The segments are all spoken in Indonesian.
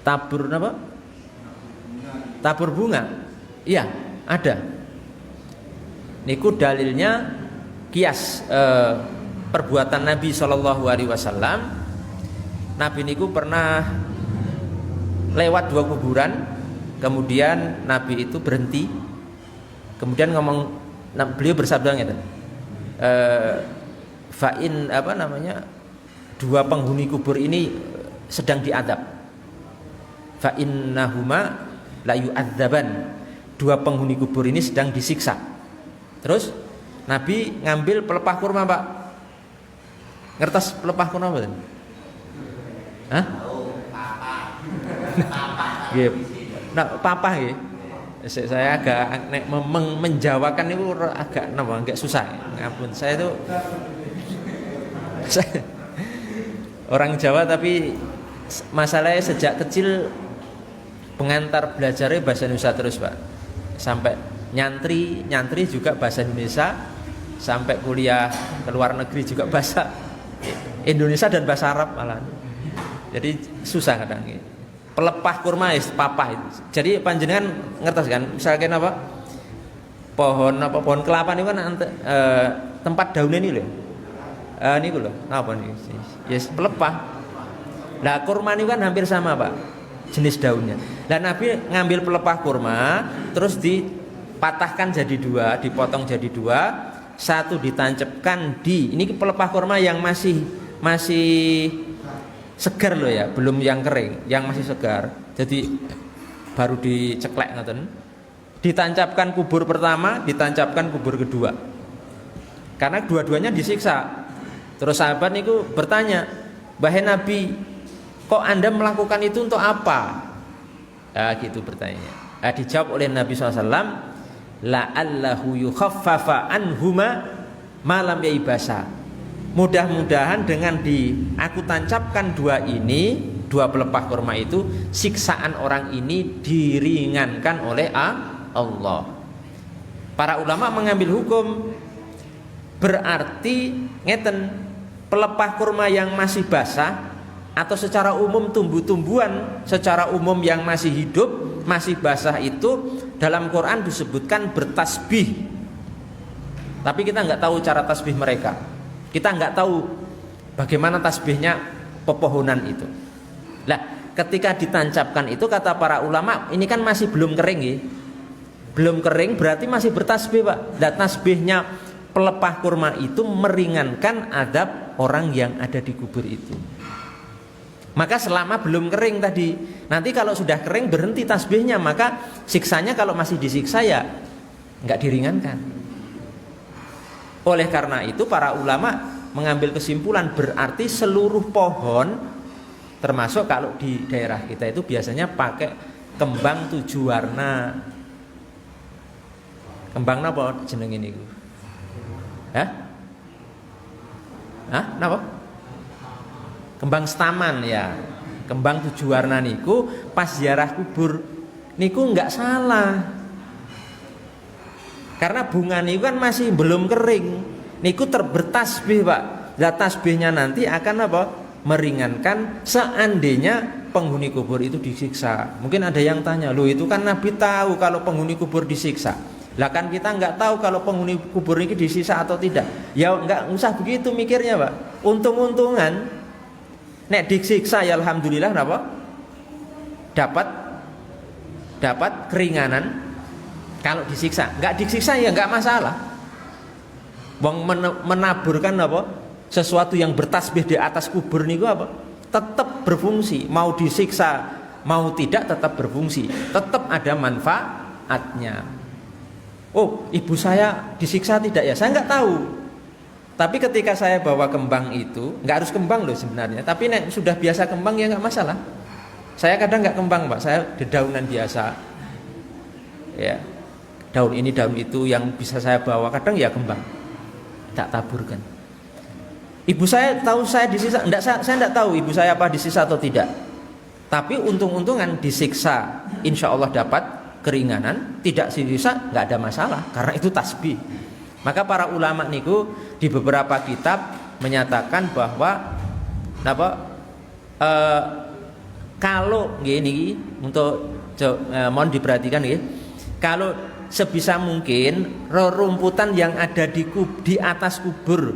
Tabur apa? Tabur bunga. Iya, ada. Niku dalilnya kias perbuatan Nabi Shallallahu Alaihi Wasallam. Nabi niku pernah lewat 2 kuburan, kemudian Nabi itu berhenti, kemudian ngomong, beliau bersabda gitu, fa'in apa namanya, 2 penghuni kubur ini sedang diadab, fa'innahuma la yu'adzaban, 2 penghuni kubur ini sedang disiksa. Terus Nabi ngambil pelepah kurma, Pak. Ngertos pelepah kurma betul? Hah? Nggih. Nah, papa nggih. Saya agak menjawakan itu agak agak susah. Ampun, saya itu orang Jawa tapi masalahnya sejak kecil pengantar belajarnya bahasa Indonesia terus, Pak. Sampai nyantri juga bahasa Indonesia, sampai kuliah ke luar negeri juga bahasa Indonesia dan bahasa Arab malah. Jadi susah kadang. Pelepah kurma papa itu. Jadi panjenengan ngertos kan? Misalkan apa? Pohon kelapa ini kan tempat daunnya ini loh. Ini loh. Apa nih? Yes, pelepah. Nah, kurma ini kan hampir sama, Pak. Jenis daunnya. Dan Nabi ngambil pelepah kurma, terus dipatahkan jadi 2, dipotong jadi 2, satu ditancapkan di ini pelepah kurma yang masih segar loh ya, belum yang kering, yang masih segar. Jadi baru diceklek ngoten. Ditancapkan kubur pertama, ditancapkan kubur kedua. Karena dua-duanya disiksa. Terus sahabat niku bertanya, "Wahai Nabi, kok Anda melakukan itu untuk apa?" Gitu bertanya. Dijawab oleh Nabi SAW, "La'allahu yukhaffafa anhuma malam yaibasa." Mudah-mudahan dengan aku tancapkan 2 ini, 2 pelepah kurma itu, siksaan orang ini diringankan oleh Allah. Para ulama mengambil hukum berarti ngeten, pelepah kurma yang masih basah atau secara umum tumbuh-tumbuhan secara umum yang masih hidup, masih basah itu dalam Quran disebutkan bertasbih. Tapi kita nggak tahu cara tasbih mereka. Kita nggak tahu bagaimana tasbihnya pepohonan itu. Nah, ketika ditancapkan itu kata para ulama, ini kan masih belum kering ya. Belum kering berarti masih bertasbih, Pak. Dan tasbihnya pelepah kurma itu meringankan adab orang yang ada di kubur itu. Maka selama belum kering tadi, nanti kalau sudah kering berhenti tasbihnya, maka siksanya kalau masih disiksa ya nggak diringankan. Oleh karena itu para ulama mengambil kesimpulan berarti seluruh pohon, termasuk kalau di daerah kita itu biasanya pakai kembang 7 warna. Kembang napa jeneng ini? Napa? Kembang staman ya. Kembang 7 warna niku pas ziarah kubur niku nggak salah. Karena bunga niku kan masih belum kering. Niku bertasbih, Pak. Dan tasbihnya nanti akan apa? Meringankan seandainya penghuni kubur itu disiksa. Mungkin ada yang tanya, "Loh, itu kan Nabi tahu kalau penghuni kubur disiksa. Lah kan kita nggak tahu kalau penghuni kubur ini disiksa atau tidak." Ya nggak usah begitu mikirnya, Pak. Untung-untungan nek disiksa ya alhamdulillah napa? Dapat keringanan. Kalau disiksa, nggak disiksa ya nggak masalah. Wong menaburkan apa? Sesuatu yang bertasbih di atas kubur niku apa? Tetap berfungsi. Mau disiksa, mau tidak tetap berfungsi. Tetap ada manfaatnya. Oh, ibu saya disiksa tidak ya? Saya nggak tahu. Tapi ketika saya bawa kembang itu, nggak harus kembang loh sebenarnya. Tapi nek sudah biasa kembang ya nggak masalah. Saya kadang nggak kembang, Pak. Saya dedaunan biasa. Ya. Daun ini daun itu yang bisa saya bawa, kadang ya kembang tak taburkan. Ibu saya tahu saya disiksa, saya tidak tahu ibu saya apa disiksa atau tidak. Tapi untung-untungan disiksa, insya Allah dapat keringanan. Tidak disiksa nggak ada masalah, karena itu tasbih. Maka para ulama niku di beberapa kitab menyatakan bahwa Kalau gini untuk mohon diperhatikan nggih. Kalau sebisa mungkin rerumputan yang ada di atas kubur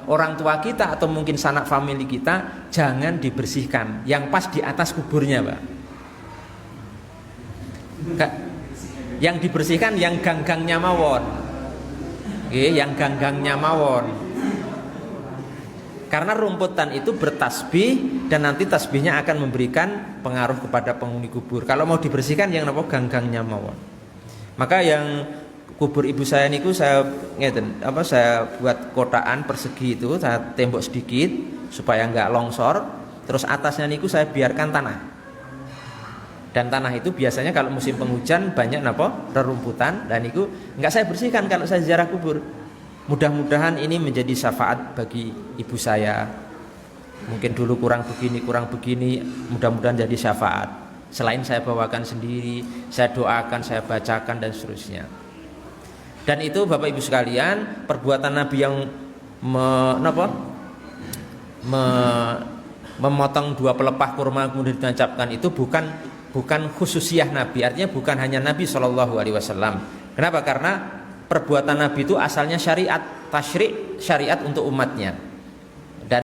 orang tua kita atau mungkin sanak famili kita jangan dibersihkan. Yang pas di atas kuburnya, Pak. Yang dibersihkan yang ganggangnya mawon. Nggih, yang ganggangnya mawon. Karena rumputan itu bertasbih dan nanti tasbihnya akan memberikan pengaruh kepada penghuni kubur. Kalau mau dibersihkan yang napa ganggangnya mawon. Maka yang kubur ibu saya niku saya saya buat kotaan persegi itu, saya tembok sedikit supaya enggak longsor, terus atasnya niku saya biarkan tanah. Dan tanah itu biasanya kalau musim penghujan banyak napa rerumputan dan niku enggak saya bersihkan kalau saya ziarah kubur. Mudah-mudahan ini menjadi syafaat bagi ibu saya. Mungkin dulu kurang begini, mudah-mudahan jadi syafaat. Selain saya bawakan sendiri, saya doakan, saya bacakan dan seterusnya. Dan itu Bapak Ibu sekalian, perbuatan Nabi yang memotong 2 pelepah kurma kemudian ditancapkan itu bukan khususiyah Nabi. Artinya bukan hanya Nabi SAW. Kenapa? Karena perbuatan Nabi itu asalnya syariat, tasyri' syariat untuk umatnya.